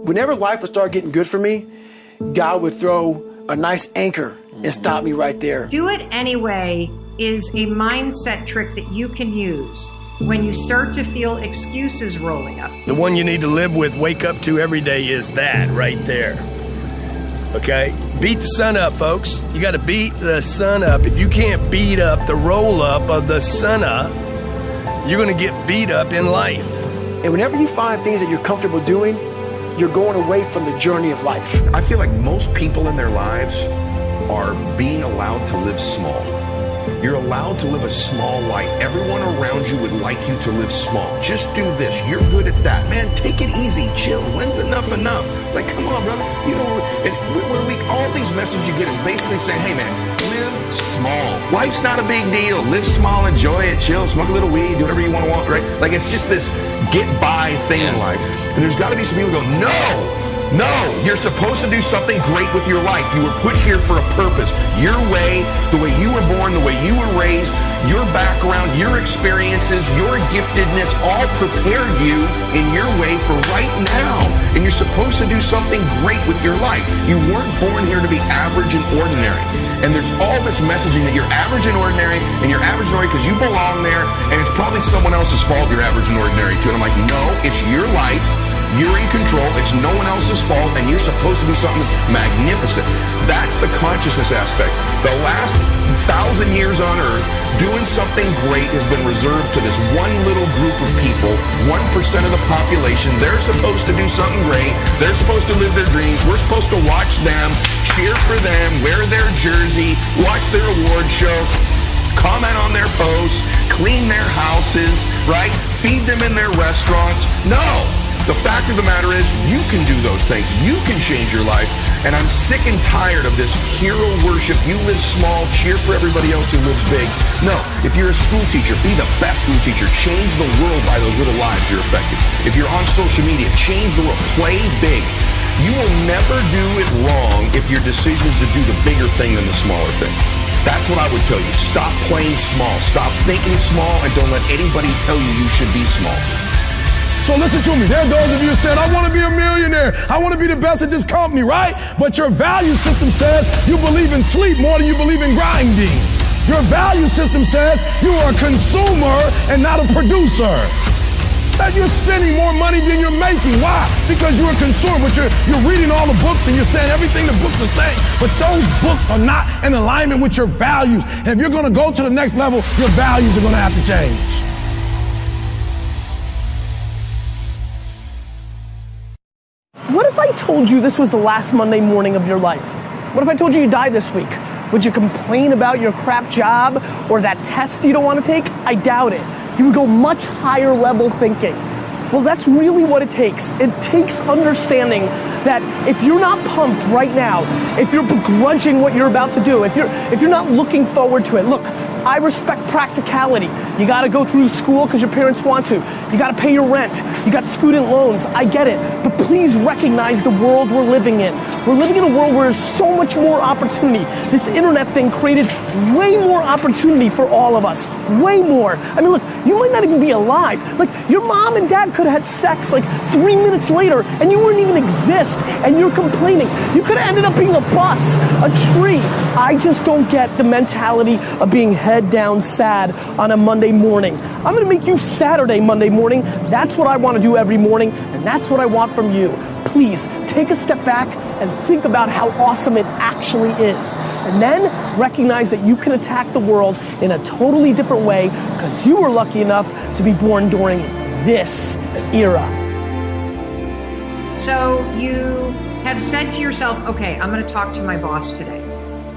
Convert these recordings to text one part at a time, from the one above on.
Whenever life would start getting good for me, God would throw a nice anchor and stop me right there. Do it anyway is a mindset trick that you can use when you start to feel excuses rolling up. The one you need to live with, wake up to every day is that right there. Okay? Beat the sun up, folks. You got to beat the sun up. If you can't beat up the roll up of the sun up, you're going to get beat up in life. And whenever you find things that you're comfortable doing, you're going away from the journey of life. I feel like most people in their lives are being allowed to live small. You're allowed to live a small life. Everyone around you would like you to live small. Just do this. You're good at that. Man, take it easy. Chill. When's enough enough? Like, come on, brother. You know, all these messages you get is basically saying, hey, man, live small. Life's not a big deal. Live small, enjoy it, chill, smoke a little weed, do whatever you want, right? Like, it's just this get-by thing in life. And there's got to be some people who go, no, you're supposed to do something great with your life. You were put here for a purpose. Your way, the way you were born, the way you were raised, your background, your experiences, your giftedness all prepared you in your way for right now. And you're supposed to do something great with your life. You weren't born here to be average and ordinary. And there's all this messaging that you're average and ordinary, and you're average and ordinary because you belong there, and it's probably someone else's fault you're average and ordinary too. And I'm like, no, it's your life. You're in control. It's no one else's fault, and you're supposed to do something magnificent. That's the consciousness aspect. The last 1,000 years on Earth, doing something great has been reserved to this one little group of people, 1% of the population. They're supposed to do something great. They're supposed to live their dreams. We're supposed to watch them, cheer for them, wear their jersey, watch their award show, comment on their posts, clean their houses, right? Feed them in their restaurants. No. The fact of the matter is, you can do those things. You can change your life. And I'm sick and tired of this hero worship. You live small, cheer for everybody else who lives big. No, if you're a school teacher, be the best school teacher. Change the world by those little lives you're affecting. If you're on social media, change the world. Play big. You will never do it wrong if your decision is to do the bigger thing than the smaller thing. That's what I would tell you. Stop playing small. Stop thinking small, and don't let anybody tell you you should be small. So listen to me. There are those of you who said, I want to be a millionaire. I want to be the best at this company, right? But your value system says you believe in sleep more than you believe in grinding. Your value system says you are a consumer and not a producer. That you're spending more money than you're making. Why? Because you're a consumer, but you're reading all the books and you're saying everything the books are saying. But those books are not in alignment with your values. And if you're going to go to the next level, your values are going to have to change. What if I told you this was the last Monday morning of your life? What if I told you you die this week? Would you complain about your crap job or that test you don't want to take? I doubt it. You would go much higher level thinking. Well, that's really what it takes. It takes understanding that if you're not pumped right now, if you're begrudging what you're about to do, if you're not looking forward to it, look, I respect practicality. You gotta go through school because your parents want to. You gotta pay your rent. You got student loans. I get it. But please recognize the world we're living in. We're living in a world where there's so much more opportunity. This internet thing created way more opportunity for all of us. Way more. I mean, look, you might not even be alive. Like, your mom and dad could have had sex like 3 minutes later and you wouldn't even exist and you're complaining. You could have ended up being a bus, a tree. I just don't get the mentality of being head down sad on a Monday morning. I'm gonna make you Saturday Monday morning. That's what I want to do every morning, and that's what I want from you. Please take a step back and think about how awesome it actually is. And then recognize that you can attack the world in a totally different way because you were lucky enough to be born during this era. So you have said to yourself, okay, I'm going to talk to my boss today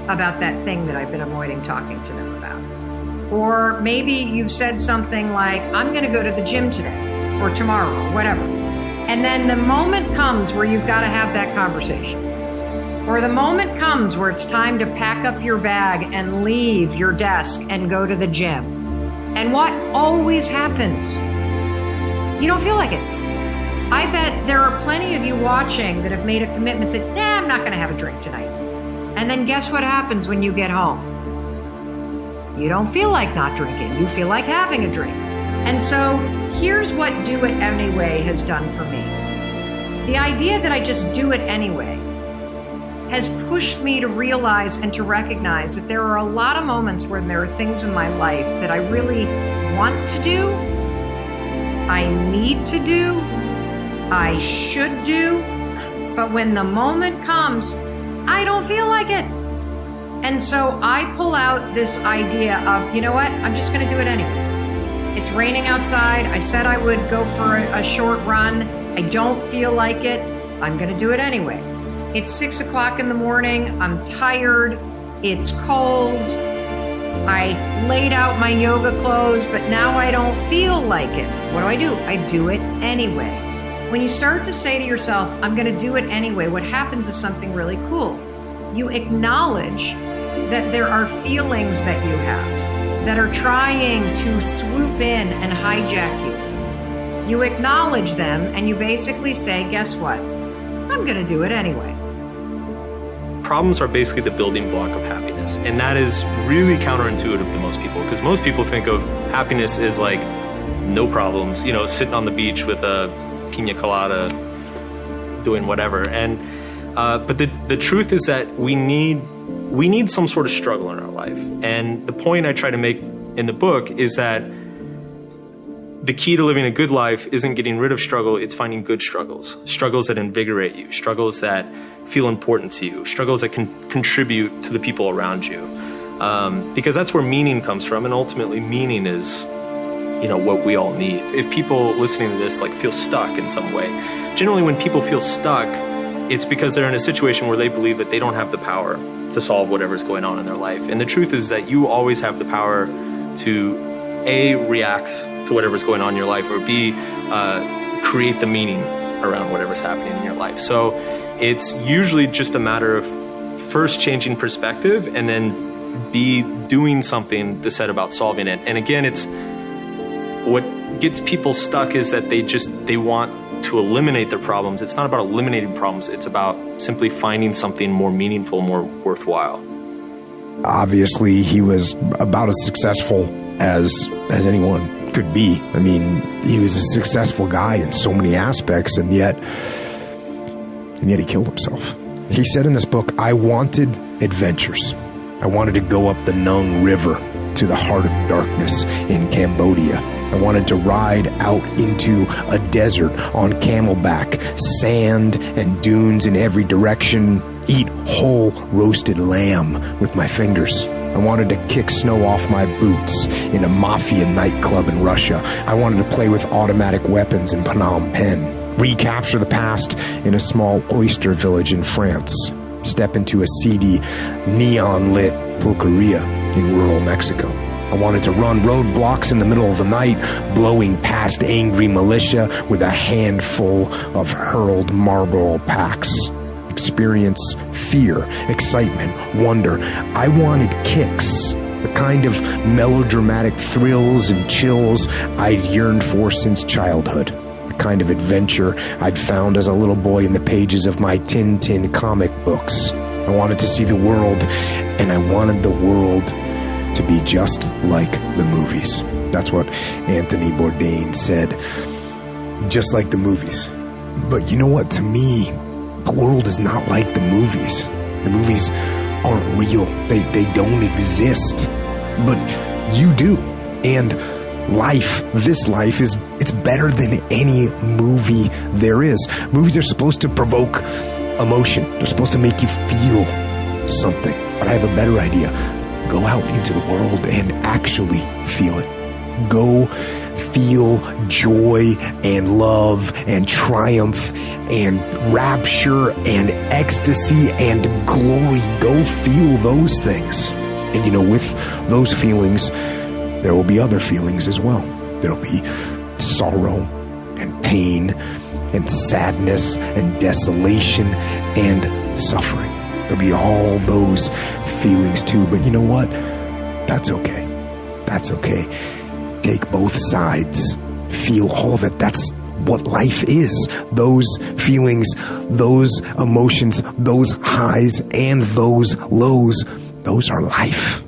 about that thing that I've been avoiding talking to them about. Or maybe you've said something like, I'm going to go to the gym today or tomorrow or whatever. And then the moment comes where you've got to have that conversation. Or the moment comes where it's time to pack up your bag and leave your desk and go to the gym. And what always happens? You don't feel like it. I bet there are plenty of you watching that have made a commitment that, I'm not going to have a drink tonight. And then guess what happens when you get home? You don't feel like not drinking. You feel like having a drink. And so here's what Do It Anyway has done for me. The idea that I just do it anyway has pushed me to realize and to recognize that there are a lot of moments where there are things in my life that I really want to do, I need to do, I should do, but when the moment comes, I don't feel like it. And so I pull out this idea of, you know what, I'm just going to do it anyway. It's raining outside. I said I would go for a short run. I don't feel like it. I'm going to do it anyway. It's 6 o'clock in the morning. I'm tired. It's cold. I laid out my yoga clothes, but now I don't feel like it. What do? I do it anyway. When you start to say to yourself, I'm going to do it anyway, what happens is something really cool. You acknowledge that there are feelings that you have that are trying to swoop in and hijack you. You acknowledge them and you basically say, guess what? I'm going to do it anyway. Problems are basically the building block of happiness. And that is really counterintuitive to most people, because most people think of happiness as like no problems, you know, sitting on the beach with a pina colada, doing whatever. And but the truth is that we need some sort of struggle in our life. And the point I try to make in the book is that the key to living a good life isn't getting rid of struggle, it's finding good struggles. Struggles that invigorate you, struggles that feel important to you, struggles that can contribute to the people around you. Because that's where meaning comes from, and ultimately meaning is, you know, what we all need. If people listening to this like feel stuck in some way, generally when people feel stuck, it's because they're in a situation where they believe that they don't have the power to solve whatever's going on in their life. And the truth is that you always have the power to A, react to whatever's going on in your life, or B, create the meaning around whatever's happening in your life. So it's usually just a matter of first changing perspective and then B, doing something to set about solving it. And again, it's what gets people stuck is that they want to eliminate their problems. It's not about eliminating problems. It's about simply finding something more meaningful, more worthwhile. Obviously, he was about as successful as anyone could be. I mean, he was a successful guy in so many aspects, and yet he killed himself. He said in this book, I wanted adventures. I wanted to go up the Nung River to the heart of darkness in Cambodia. I wanted to ride out into a desert on camelback, sand and dunes in every direction, eat whole roasted lamb with my fingers. I wanted to kick snow off my boots in a mafia nightclub in Russia. I wanted to play with automatic weapons in Phnom Penh, recapture the past in a small oyster village in France, step into a seedy, neon-lit pulqueria in rural Mexico. I wanted to run roadblocks in the middle of the night, blowing past angry militia with a handful of hurled Marlboro packs. Experience fear, excitement, wonder. I wanted kicks, the kind of melodramatic thrills and chills I'd yearned for since childhood, the kind of adventure I'd found as a little boy in the pages of my Tintin comic books. I wanted to see the world, and I wanted the world to be just like the movies. That's what Anthony Bourdain said, just like the movies. But you know what? To me, the world is not like the movies. The movies aren't real. They don't exist. But you do. And this life it's better than any movie there is. Movies are supposed to provoke emotion. They're supposed to make you feel something. But I have a better idea. Go out into the world and actually feel it. Go feel joy and love and triumph and rapture and ecstasy and glory. Go feel those things. And you know, with those feelings, there will be other feelings as well. There'll be sorrow and pain and sadness and desolation and suffering. There'll be all those feelings too, but you know what? That's okay. That's okay. Take both sides. Feel all of it. That's what life is. Those feelings, those emotions, those highs and those lows, those are life.